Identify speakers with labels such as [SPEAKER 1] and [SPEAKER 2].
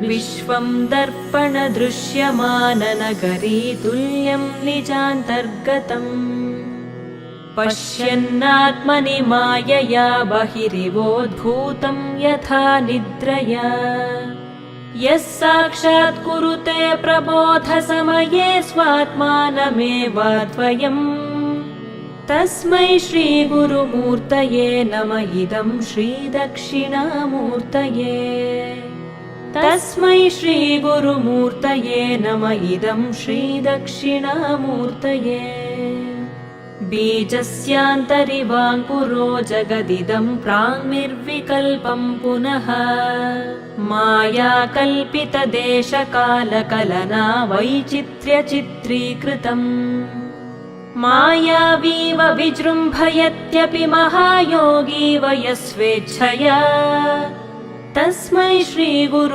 [SPEAKER 1] विश्वं दर्पणदृश्यमाननगरी तुल्यं निजान्तर्गतम् पश्यन्नात्मनि मायया बहिरिवोद्भूतं यथा निद्रया यः साक्षात् कुरुते प्रबोधसमये स्वात्मानमेवाद्वयम् तस्मै श्रीगुरुमूर्तये नम इदं श्रीदक्षिणामूर्तये तस्मै श्रीगुरुमूर्तये नम इदं श्रीदक्षिणामूर्तये बीजस्यान्तरिवाङ्कुरो जगदिदं प्राङ्निर्विकल्पं पुनः मायाकल्पितदेशकालकलना वैचित्र्यचित्रीकृतम् मायावीव विजृम्भयत्यपि महायोगी वयस्वेच्छया तस्मै श्रीगुरु